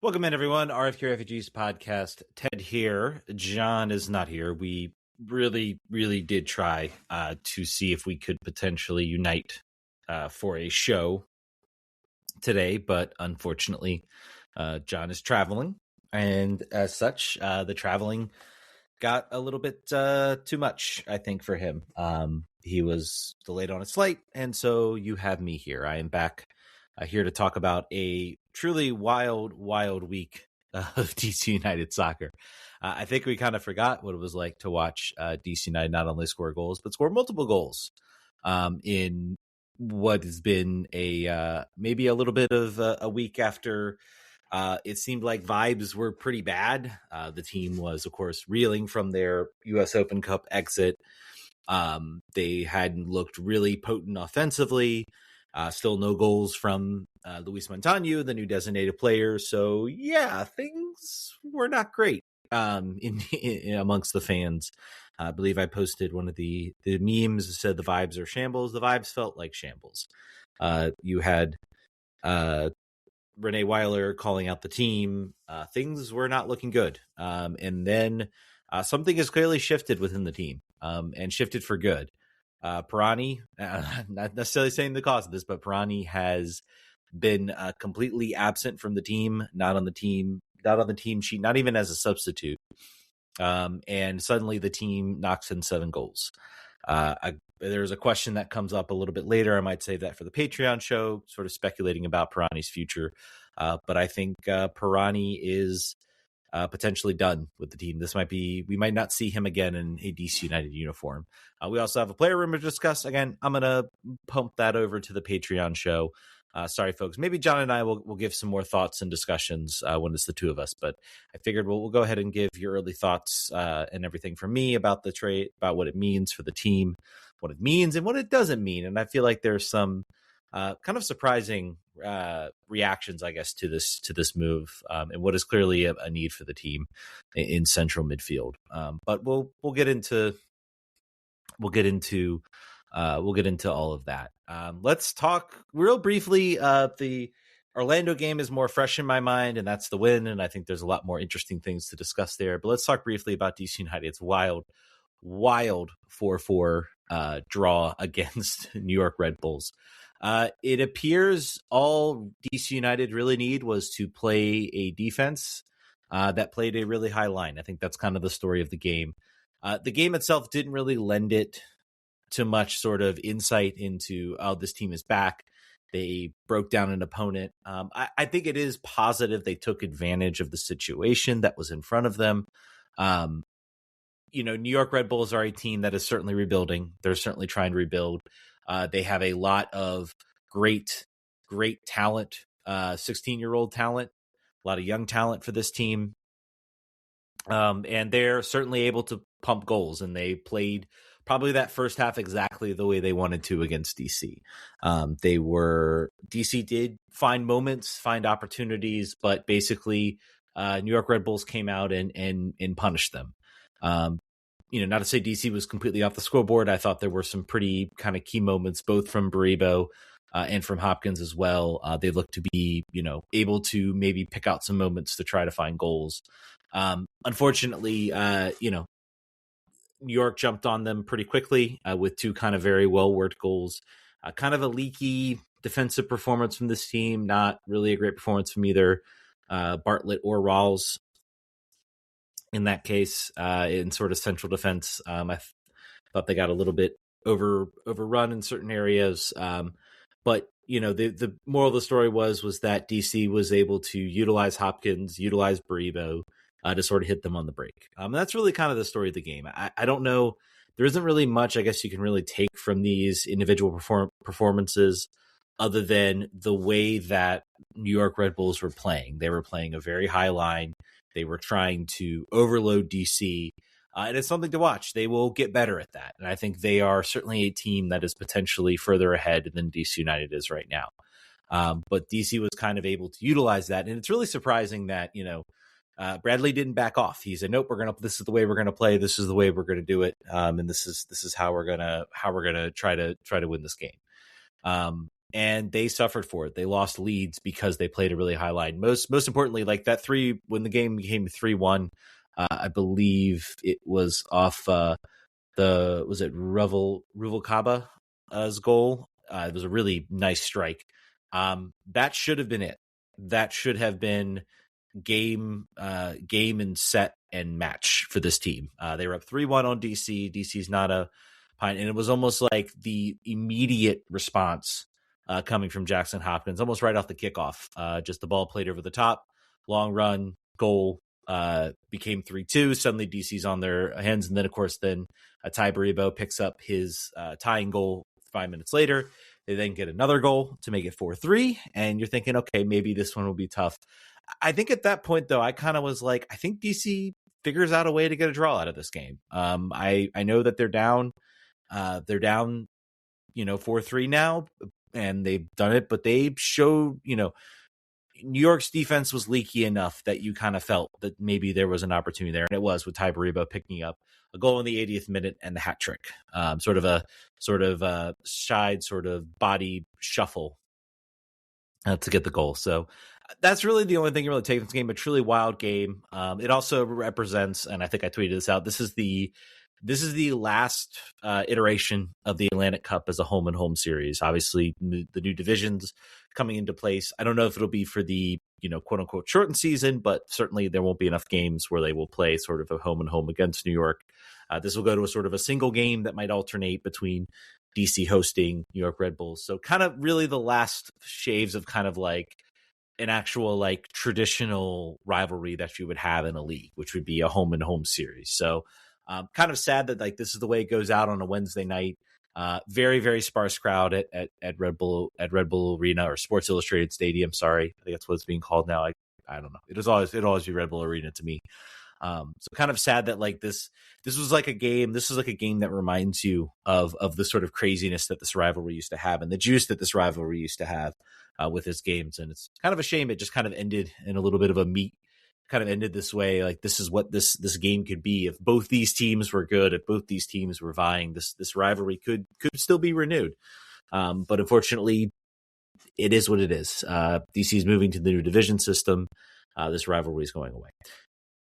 Welcome in, everyone. RFQ Refugees podcast. Ted here. John is not here. We really did try to see if we could potentially unite for a show today, but unfortunately, John is traveling, and as such, the traveling got a little bit too much, I think, for him. He was delayed on his flight, and so you have me here. I am back here to talk about a truly wild week of DC United soccer. I think we kind of forgot what it was like to watch DC United not only score goals, but score multiple goals in what has been a maybe a little bit of a week after it seemed like vibes were pretty bad. The team was, of course, reeling from their U.S. Open Cup exit. They hadn't looked really potent offensively. Still no goals from Luis Montano, the new designated player. So, yeah, things were not great in amongst the fans. I believe I posted one of the memes that said the vibes are shambles. The vibes felt like shambles. You had Renee Weiler calling out the team. Things were not looking good. And then something has clearly shifted within the team and shifted for good. Pirani, not necessarily saying the cause of this, but Pirani has been completely absent from the team, not on the team sheet, not even as a substitute. And suddenly the team knocks in 7 goals. There's a question that comes up a little bit later. I might save that for the Patreon show, sort of speculating about Pirani's future. But I think Pirani is potentially done with the team. We might not see him again in a DC United uniform. We also have a player rumor to discuss. Again, I'm going to pump that over to the Patreon show. Sorry, folks. Maybe John and I will give some more thoughts and discussions when it's the two of us. But I figured we'll go ahead and give your early thoughts and everything from me about the trade, about what it means for the team, what it means and what it doesn't mean. And I feel like there's some kind of surprising reactions, I guess, to this move and what is clearly a need for the team in central midfield. But we'll get into all of that. Let's talk real briefly. The Orlando game is more fresh in my mind, and that's the win. And I think there's a lot more interesting things to discuss there. But let's talk briefly about DC United's wild 4-4 draw against New York Red Bulls. It appears all DC United really need was to play a defense that played a really high line. I think that's kind of the story of the game. The game itself didn't really lend it to much sort of insight into, this team is back. They broke down an opponent. I think it is positive they took advantage of the situation that was in front of them. New York Red Bulls are a team that is certainly rebuilding. They're certainly trying to rebuild. They have a lot of great talent, 16-year-old talent, a lot of young talent for this team. And they're certainly able to pump goals, and they played probably that first half exactly the way they wanted to against DC. DC did find moments, find opportunities, but basically New York Red Bulls came out and punished them. Not to say DC was completely off the scoreboard. I thought there were some pretty kind of key moments, both from Baribo and from Hopkins as well. They looked to be, able to maybe pick out some moments to try to find goals. Unfortunately, New York jumped on them pretty quickly with 2 kind of very well-worked goals. Kind of a leaky defensive performance from this team. Not really a great performance from either Bartlett or Rawls. In that case, in sort of central defense, I thought they got a little bit overrun in certain areas. But the moral of the story was that DC was able to utilize Hopkins, utilize Baribo to sort of hit them on the break. That's really kind of the story of the game. I don't know. There isn't really much, I guess, you can really take from these individual performances other than the way that New York Red Bulls were playing. They were playing a very high line. They were trying to overload DC, and it's something to watch. They will get better at that, and I think they are certainly a team that is potentially further ahead than DC United is right now. But DC was kind of able to utilize that, and it's really surprising that Bradley didn't back off. He said, "Nope, this is the way we're gonna play. This is the way we're gonna do it, and this is how we're gonna try to win this game." and they suffered for it. They lost leads because they played a really high line. Most importantly, like that three, when the game became 3-1, I believe it was off was it Ruvalcaba's goal. It was a really nice strike. That should have been it. That should have been game and set and match for this team. They were up 3-1 on DC. DC's not a pine, and it was almost like the immediate response coming from Jackson Hopkins, almost right off the kickoff. Just the ball played over the top, long run, goal, became 3-2. Suddenly DC's on their hands, and then of course Ty Baribo picks up his tying goal 5 minutes later. They then get another goal to make it 4-3, and you're thinking, okay, maybe this one will be tough. I think at that point, though, I kind of was like, I think DC figures out a way to get a draw out of this game. I know that they're down 4-3 now, and they've done it, but they showed, New York's defense was leaky enough that you kind of felt that maybe there was an opportunity there, and it was with Ty Baribo picking up a goal in the 80th minute and the hat trick. Sort of a shied sort of body shuffle to get the goal. So that's really the only thing you really take from this game. A truly wild game. It also represents, and I think I tweeted this out, this is the last iteration of the Atlantic Cup as a home and home series. Obviously, the new divisions coming into place. I don't know if it'll be for the quote unquote shortened season, but certainly there won't be enough games where they will play sort of a home and home against New York. This will go to a sort of a single game that might alternate between DC hosting New York Red Bulls. So kind of really the last shaves of kind of like an actual like traditional rivalry that you would have in a league, which would be a home and home series. So kind of sad that like this is the way it goes out on a Wednesday night. Very, very sparse crowd at Red Bull Arena, or Sports Illustrated Stadium. Sorry, I think that's what it's being called now. I don't know. It'll always be Red Bull Arena to me. So kind of sad that like this was like a game. This is like a game that reminds you of the sort of craziness that this rivalry used to have, and the juice that this rivalry used to have with its games. And it's kind of a shame it just kind of ended in a little bit of a meat. Kind of ended this way. Like this is what this game could be if both these teams were good, if both these teams were vying. This rivalry could still be renewed, but unfortunately, it is what it is. DC is moving to the new division system. This rivalry is going away.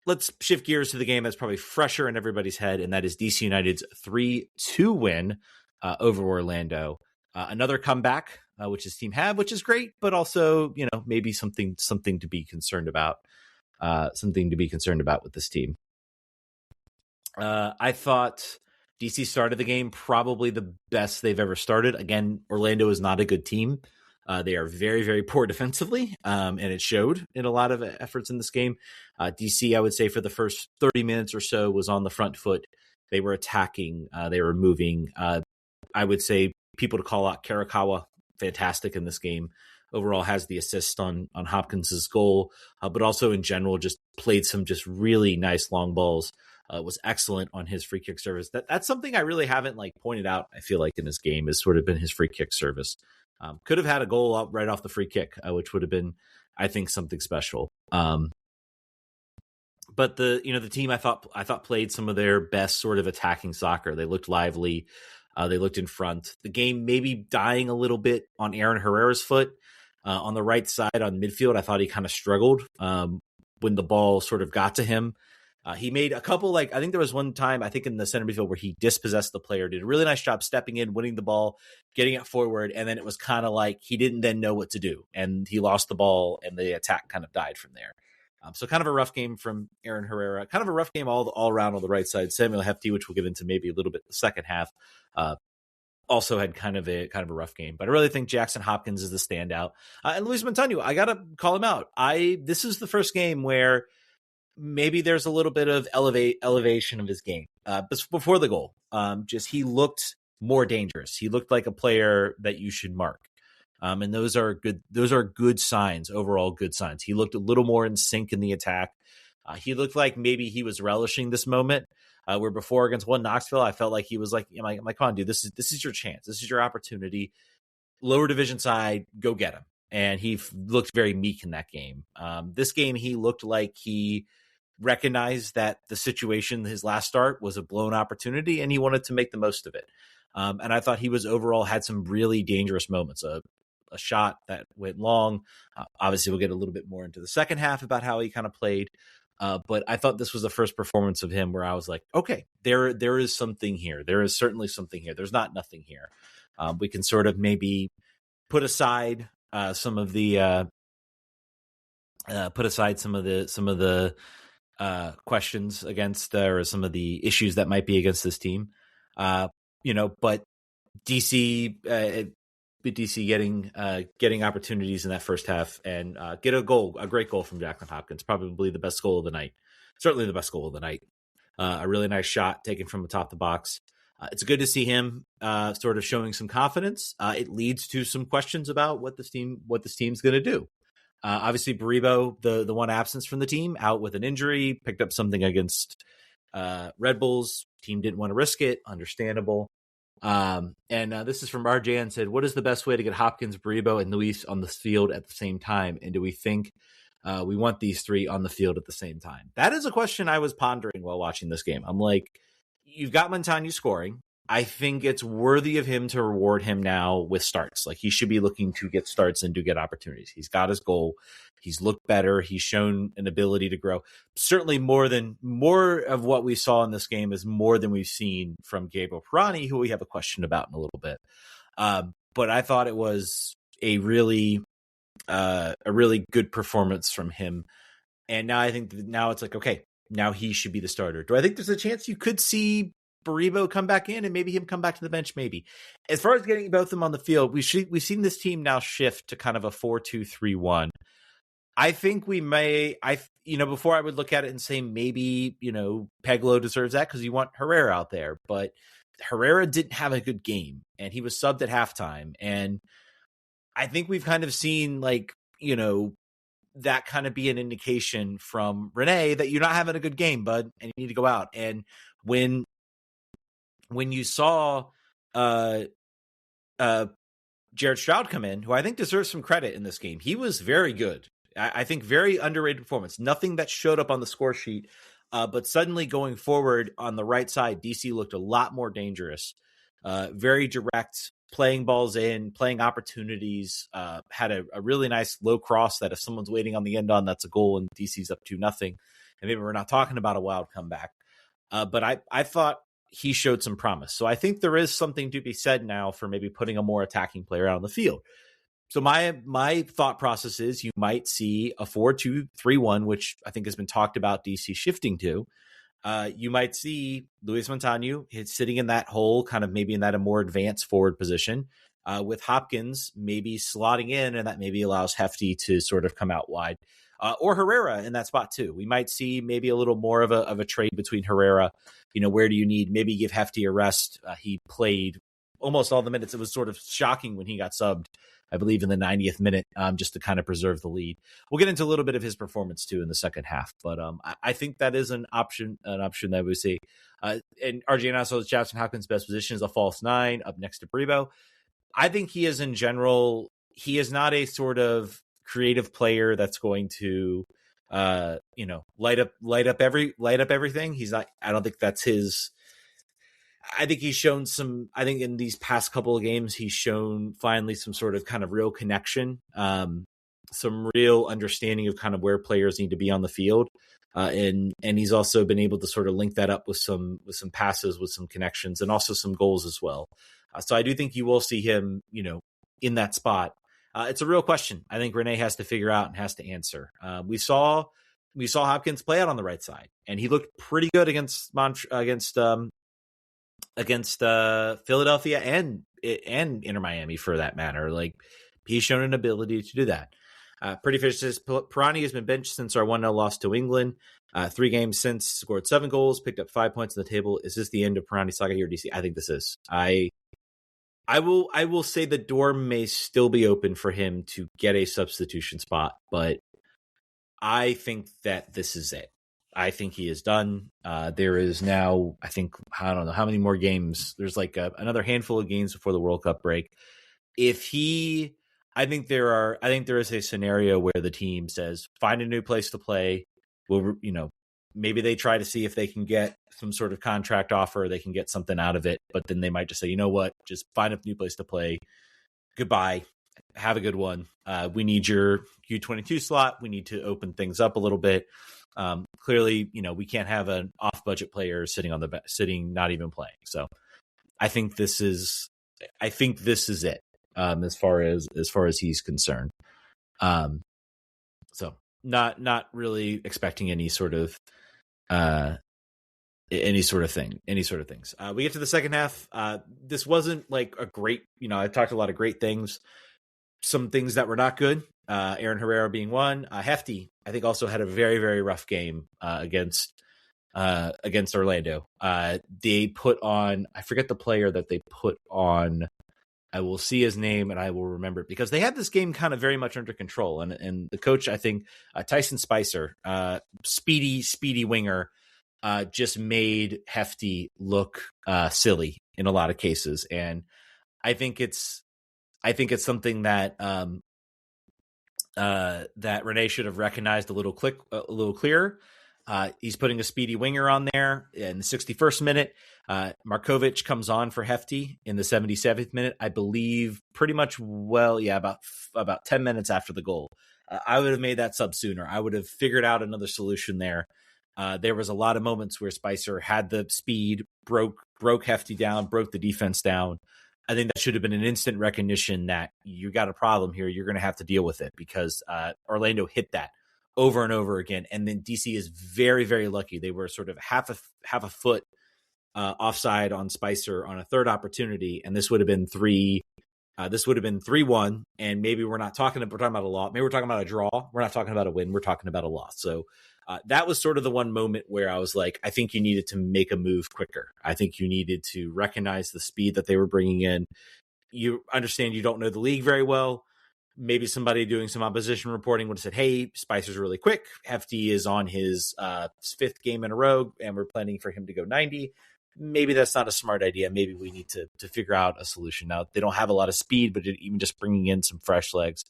Let's shift gears to the game that's probably fresher in everybody's head, and that is DC United's 3-2 win over Orlando. Another comeback, which this team had, which is great, but also maybe something to be concerned about. Something to be concerned about with this team. I thought DC started the game probably the best they've ever started. Again, Orlando is not a good team. They are very, very poor defensively, and it showed in a lot of efforts in this game. DC, I would say, for the first 30 minutes or so was on the front foot. They were attacking. They were moving. I would say people to call out Karakawa, fantastic in this game. Overall has the assist on Hopkins's goal, but also in general just played some just really nice long balls. Was excellent on his free kick service. That's something I really haven't like pointed out. I feel like in this game has sort of been his free kick service. Could have had a goal up right off the free kick, which would have been, I think, something special. But the team I thought played some of their best sort of attacking soccer. They looked lively. They looked in front. The game maybe dying a little bit on Aaron Herrera's foot. On the right side on midfield, I thought he kind of struggled when the ball sort of got to him. He made a couple, I think there was one time, I think in the center midfield where he dispossessed the player, did a really nice job stepping in, winning the ball, getting it forward, and then it was kind of like he didn't then know what to do, and he lost the ball, and the attack kind of died from there. So kind of a rough game from Aaron Herrera, kind of a rough game all around on the right side. Samuel Hefty, which we'll get into maybe a little bit the second half, also had kind of a rough game, but I really think Jackson Hopkins is the standout. And Luis Montano, I got to call him out. This is the first game where maybe there's a little bit of elevation of his game. Before the goal, just he looked more dangerous. He looked like a player that you should mark. And those are good signs, overall good signs. He looked a little more in sync in the attack. He looked like maybe he was relishing this moment. Where before against Knoxville, I felt like he was like, I'm like, come on, dude, this is your chance. This is your opportunity. Lower division side, go get him. And he looked very meek in that game. This game, he looked like he recognized that the situation, his last start, was a blown opportunity, and he wanted to make the most of it. And I thought he was overall had some really dangerous moments. a shot that went long. Obviously, we'll get a little bit more into the second half about how he kind of played. But I thought this was the first performance of him where I was like, okay, there is something here. There is certainly something here. There's not nothing here. We can sort of maybe put aside some of the questions against or some of the issues that might be against this team. But DC getting opportunities in that first half and get a great goal from Jacqueline Hopkins, probably the best goal of the night, certainly the best goal of the night. A really nice shot taken from atop the box. It's good to see him sort of showing some confidence. It leads to some questions about what this team's going to do. Obviously, Baribo, the one absence from the team, out with an injury, picked up something against Red Bulls. Team didn't want to risk it. Understandable. And this is from RJ and said, what is the best way to get Hopkins, Baribo, and Luis on the field at the same time? And do we think we want these three on the field at the same time? That is a question I was pondering while watching this game. I'm like, you've got Montano scoring. I think it's worthy of him to reward him now with starts. Like, he should be looking to get starts and to get opportunities. He's got his goal. He's looked better. He's shown an ability to grow. Certainly more of what we saw in this game is more than we've seen from Gabriel Pirani, who we have a question about in a little bit. But I thought it was a really good performance from him. And now I think it's like, okay, now he should be the starter. Do I think there's a chance you could see Baribo come back in and maybe him come back to the bench? Maybe. As far as getting both of them on the field, we've seen this team now shift to kind of a 4-2-3-1. I think we may, before I would look at it and say maybe, Peglo deserves that because you want Herrera out there. But Herrera didn't have a good game and he was subbed at halftime. And I think we've kind of seen that kind of be an indication from Rene that you're not having a good game, bud, and you need to go out. And when you saw Jared Stroud come in, who I think deserves some credit in this game, he was very good. I think very underrated performance. Nothing that showed up on the score sheet, but suddenly going forward on the right side, DC looked a lot more dangerous. Very direct, playing balls in, playing opportunities. Had a really nice low cross that if someone's waiting on the end on, that's a goal, and DC's up 2-0. And maybe we're not talking about a wild comeback. But I thought he showed some promise. So I think there is something to be said now for maybe putting a more attacking player out on the field. So my thought process is you might see a 4-2-3-1, which I think has been talked about DC shifting to. You might see Luis Montano sitting in that hole, kind of maybe in that a more advanced forward position, with Hopkins maybe slotting in, and that maybe allows Hefty to sort of come out wide, or Herrera in that spot too. We might see maybe a little more of a trade between Herrera. Where do you need? Maybe give Hefty a rest. He played almost all the minutes. It was sort of shocking when he got subbed, I believe, in the 90th minute, just to kind of preserve the lead. We'll get into a little bit of his performance too in the second half, but I think that is an option that we see. And RJ Nassau's Jackson Hopkins' best position is a false nine up next to Baribo. I think he is, in general, he is not a sort of creative player that's going to light up everything. He's not. I don't think that's his. I think he's shown in these past couple of games, he's shown finally some sort of kind of real connection, some real understanding of kind of where players need to be on the field. And he's also been able to sort of link that up with some passes, with some connections, and also some goals as well. So I do think you will see him, in that spot. It's a real question I think Rene has to figure out and has to answer. We saw Hopkins play out on the right side, and he looked pretty good against Philadelphia and Inter Miami for that matter. Like, he's shown an ability to do that. Pretty Fish says Pirani has been benched since our 1-0 loss to England. 3 games since, scored 7 goals, picked up 5 points on the table. Is this the end of Pirani's saga here, DC? I think this is. I will say the door may still be open for him to get a substitution spot, but I think that this is it. I think he is done. There is now, I don't know how many more games. There's like another handful of games before the World Cup break. I think there is a scenario where the team says, find a new place to play. Maybe they try to see if they can get some sort of contract offer, they can get something out of it, but then they might just say, you know what, just find a new place to play. Goodbye. have a good one. We need your U22 slot. We need to open things up a little bit. Clearly, we can't have an off-budget player sitting not even playing. So I think this is it as far as he's concerned. So not really expecting any sort of things. We get to the second half. This wasn't like a great, I talked a lot of great things. Some things that were not good. Aaron Herrera being one. Hefty, I think, also had a very, very rough game against Orlando. They put on, I forget the player that they put on. I will see his name and I will remember it, because they had this game kind of very much under control. And the coach, I think, Tyson Spicer, speedy winger, just made Hefty look silly in a lot of cases. And I think it's something that that Renee should have recognized a little clearer. He's putting a speedy winger on there in the 61st minute. Markovic comes on for Hefty in the 77th minute, I believe, pretty much about 10 minutes after the goal. I would have made that sub sooner. I would have figured out another solution there. There was a lot of moments where Spicer had the speed, broke Hefty down, broke the defense down. I think that should have been an instant recognition that you got a problem here. You're going to have to deal with it, because Orlando hit that over and over again. And then DC is very, very lucky. They were sort of half a foot offside on Spicer on a third opportunity, and this would have been 3-1. And maybe we're talking about a loss. Maybe we're talking about a draw. We're not talking about a win. We're talking about a loss. So that was sort of the one moment where I was like, I think you needed to make a move quicker. I think you needed to recognize the speed that they were bringing in. You understand you don't know the league very well. Maybe somebody doing some opposition reporting would have said, hey, Spicer's really quick. Hefty is on his fifth game in a row, and we're planning for him to go 90. Maybe that's not a smart idea. Maybe we need to figure out a solution. Now, they don't have a lot of speed, but even just bringing in some fresh legs,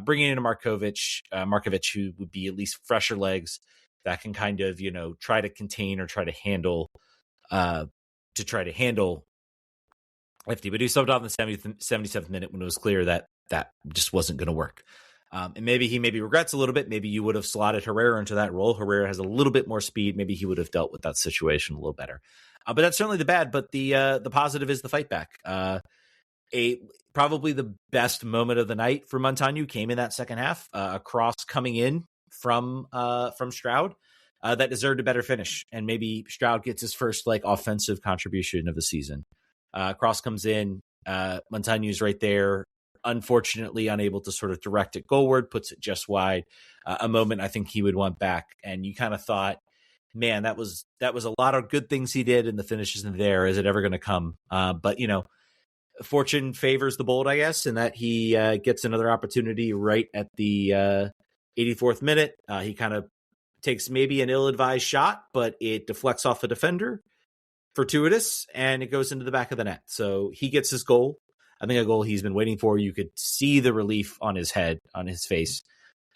bringing in a Markovic, who would be at least fresher legs that can kind of, try to contain or try to handle Hefty. But he subbed off in the 77th minute when it was clear that just wasn't going to work. And maybe he regrets a little bit. Maybe you would have slotted Herrera into that role. Herrera has a little bit more speed. Maybe he would have dealt with that situation a little better. But that's certainly the bad. But the positive is the fight back. Probably the best moment of the night for Montano came in that second half. A cross coming in from Stroud that deserved a better finish. And maybe Stroud gets his first offensive contribution of the season. Cross comes in. Montano's right there. Unfortunately, unable to sort of direct it goalward, puts it just wide. A moment I think he would want back. And you kind of thought, man, that was a lot of good things he did, and the finish isn't there. Is it ever going to come? But fortune favors the bold, I guess, in that he gets another opportunity right at the 84th minute. He kind of takes maybe an ill-advised shot, but it deflects off a defender, fortuitous, and it goes into the back of the net. So he gets his goal. I think a goal he's been waiting for. You could see the relief on his head, on his face,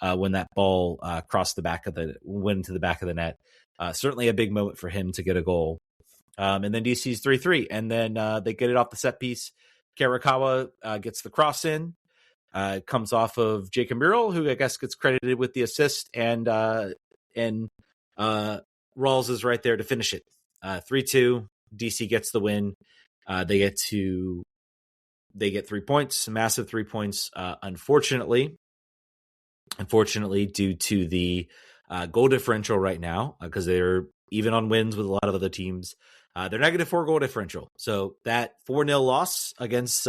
when that ball went into the back of the net. Certainly a big moment for him to get a goal. And then DC's 3-3, and then they get it off the set piece. Karakawa gets the cross in, comes off of Jacob Murrell, who I guess gets credited with the assist, and Rawls is right there to finish it. 3-2. DC gets the win. They get 3 points, massive 3 points. Unfortunately, due to the goal differential right now, because they're even on wins with a lot of other teams, they're -4 goal differential. So that 4-0 loss against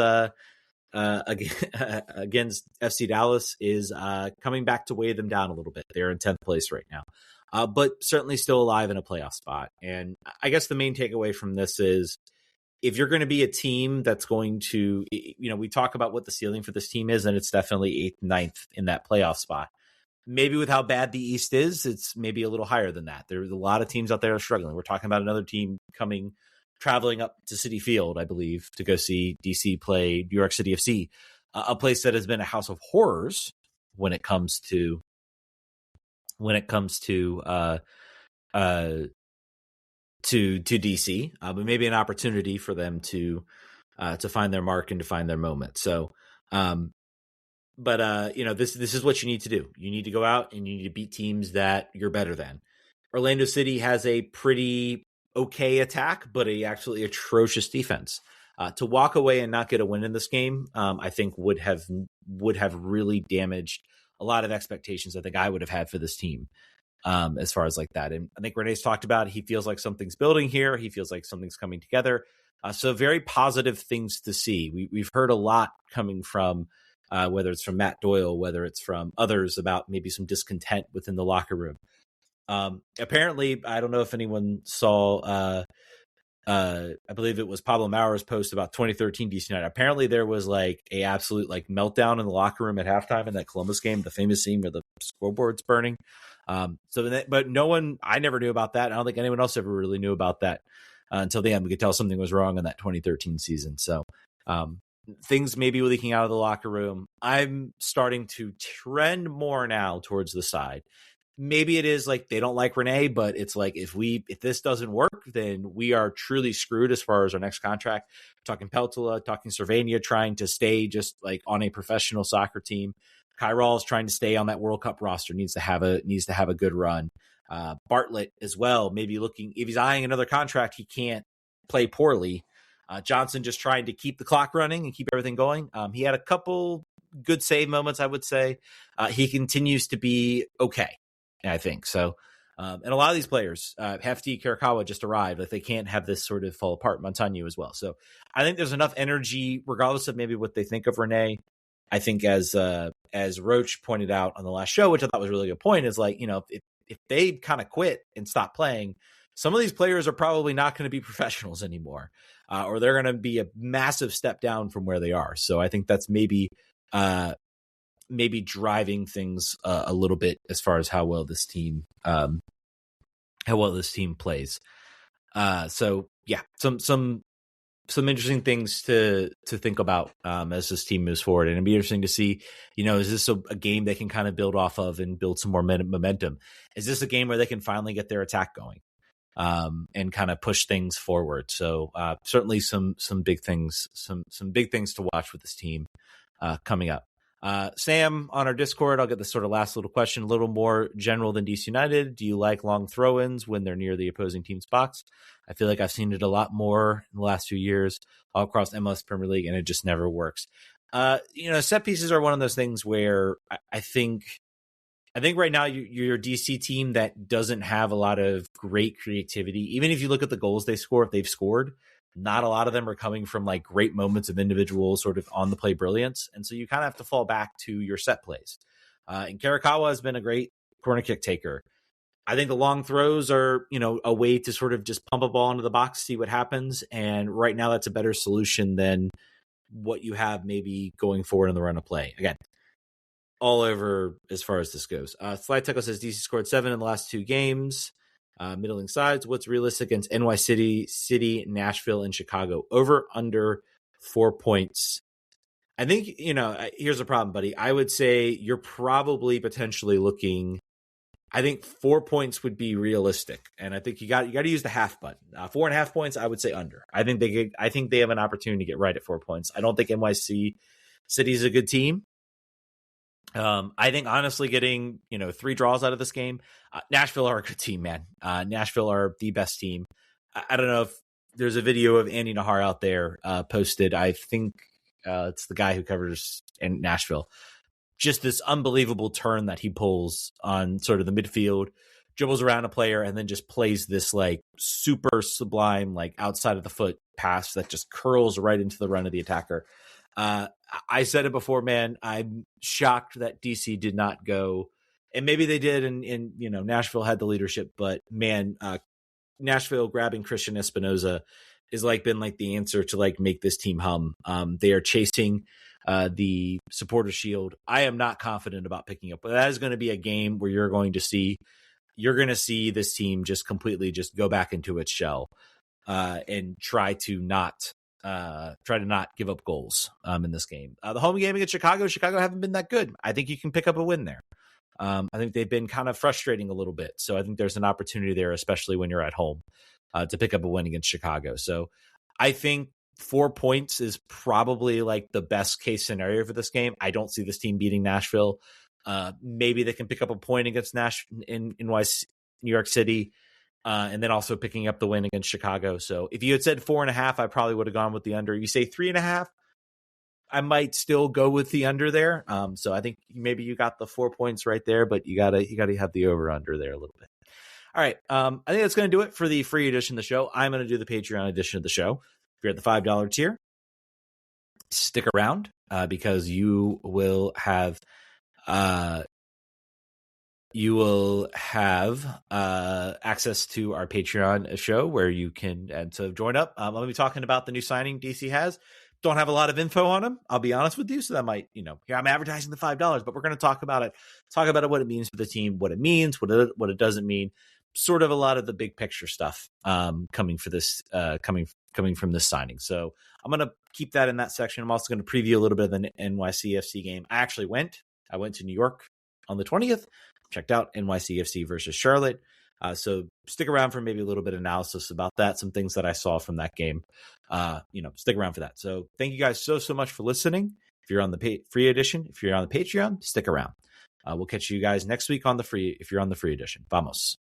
FC Dallas is coming back to weigh them down a little bit. They're in 10th place right now, but certainly still alive in a playoff spot. And I guess the main takeaway from this is, if you're going to be a team that's going to, we talk about what the ceiling for this team is, and it's definitely 8th, 9th in that playoff spot. Maybe with how bad the East is, it's maybe a little higher than that. There's a lot of teams out there struggling. We're talking about another team traveling up to Citi Field, I believe, to go see DC play New York City FC, a place that has been a house of horrors when it comes to DC, but maybe an opportunity for them to find their mark and to find their moment. So this is what you need to do. You need to go out and you need to beat teams that you're better than. Orlando City has a pretty okay attack, but a absolutely atrocious defense. To walk away and not get a win in this game, I think would have really damaged a lot of expectations I think I would have had for this team, as far as like that. And I think Renee's talked about it. He feels like something's building here. He feels like something's coming together. So very positive things to see. We've heard a lot coming from whether it's from Matt Doyle, whether it's from others about maybe some discontent within the locker room. Apparently, I don't know if anyone saw, I believe it was Pablo Maurer's post about 2013 DC United. Apparently there was like a absolute like meltdown in the locker room at halftime in that Columbus game, the famous scene where the scoreboard's burning. But no one, I never knew about that. I don't think anyone else ever really knew about that until the end. We could tell something was wrong in that 2013 season. So, things may be leaking out of the locker room. I'm starting to trend more now towards the side. Maybe it is like they don't like Renee, but it's like if this doesn't work, then we are truly screwed as far as our next contract. Talking Peltola, talking Cervania, trying to stay just like on a professional soccer team. Kyrall is trying to stay on that World Cup roster, needs to have a good run. Bartlett as well, maybe looking, if he's eyeing another contract, he can't play poorly. Johnson just trying to keep the clock running and keep everything going. He had a couple good save moments, I would say. He continues to be okay, I think. So, and a lot of these players, Hefty, Karakawa just arrived. Like they can't have this sort of fall apart. Montano as well. So I think there's enough energy, regardless of maybe what they think of Renee. I think as Roach pointed out on the last show, which I thought was a really good point, is like, if they kind of quit and stop playing, some of these players are probably not going to be professionals anymore, or they're going to be a massive step down from where they are. So I think that's maybe driving things a little bit as far as how well this team plays. So yeah, some interesting things to think about as this team moves forward, and it'd be interesting to see, is this a game they can kind of build off of and build some more momentum? Is this a game where they can finally get their attack going and kind of push things forward? So certainly some big things, some big things to watch with this team coming up. Sam on our Discord, I'll get this sort of last little question, a little more general than DC United. Do you like long throw-ins when they're near the opposing team's box? I feel like I've seen it a lot more in the last few years all across MLS Premier League, and it just never works. Set pieces are one of those things where I think right now you're a DC team that doesn't have a lot of great creativity. Even if you look at the goals they've scored, not a lot of them are coming from like great moments of individual sort of on the play brilliance. And so you kind of have to fall back to your set plays. And Karakawa has been a great corner kick taker. I think the long throws are, a way to sort of just pump a ball into the box, see what happens. And right now that's a better solution than what you have maybe going forward in the run of play. Again, all over as far as this goes. Slide Techo says DC scored 7 in the last 2 games. Middling sides. What's realistic against NY City, Nashville, and Chicago? Over, under 4 points. I think, here's the problem, buddy. I would say you're probably potentially looking, I think 4 points would be realistic. And I think you got to use the half button. 4.5 points, I would say under. I think they have an opportunity to get right at 4 points. I don't think NYC City is a good team. I think honestly getting, 3 draws out of this game, Nashville are a good team, man. Nashville are the best team. I don't know if there's a video of Andy Nahar out there posted. I think it's the guy who covers in Nashville. Just this unbelievable turn that he pulls on sort of the midfield, dribbles around a player, and then just plays this like super sublime, like outside of the foot pass that just curls right into the run of the attacker. I said it before, man. I'm shocked that DC did not go, and maybe they did, and Nashville had the leadership. But man, Nashville grabbing Christian Espinoza is been the answer to make this team hum. They are chasing the supporter shield. I am not confident about picking up, but that is going to be a game where you're going to see this team just completely just go back into its shell and try to not give up goals in this game. The home game against Chicago haven't been that good. I think you can pick up a win there. I think they've been kind of frustrating a little bit. So I think there's an opportunity there, especially when you're at home, to pick up a win against Chicago. So I think 4 points is probably like the best case scenario for this game. I don't see this team beating Nashville. Maybe they can pick up a point against in New York City, and then also picking up the win against Chicago. So if you had said 4.5, I probably would have gone with the under. You say 3.5, I might still go with the under there. So I think maybe you got the 4 points right there, but you gotta have the over under there a little bit. All right. I think that's going to do it for the free edition of the show. I'm going to do the Patreon edition of the show. If you're at the $5 tier, stick around because you will have access to our Patreon show where you can join up. I'm going to be talking about the new signing DC has. Don't have a lot of info on him, I'll be honest with you. So that might, here I'm advertising the $5, but we're going to talk about it, what it means for the team, what it means, what it doesn't mean, sort of a lot of the big picture stuff coming from this signing. So I'm going to keep that in that section. I'm also going to preview a little bit of the NYCFC game. I went to New York on the 20th, checked out NYCFC versus Charlotte. So stick around for maybe a little bit of analysis about that, some things that I saw from that game. Stick around for that. So thank you guys so much for listening. If you're on the free edition, if you're on the Patreon, stick around. We'll catch you guys next week on the free, if you're on the free edition. Vamos.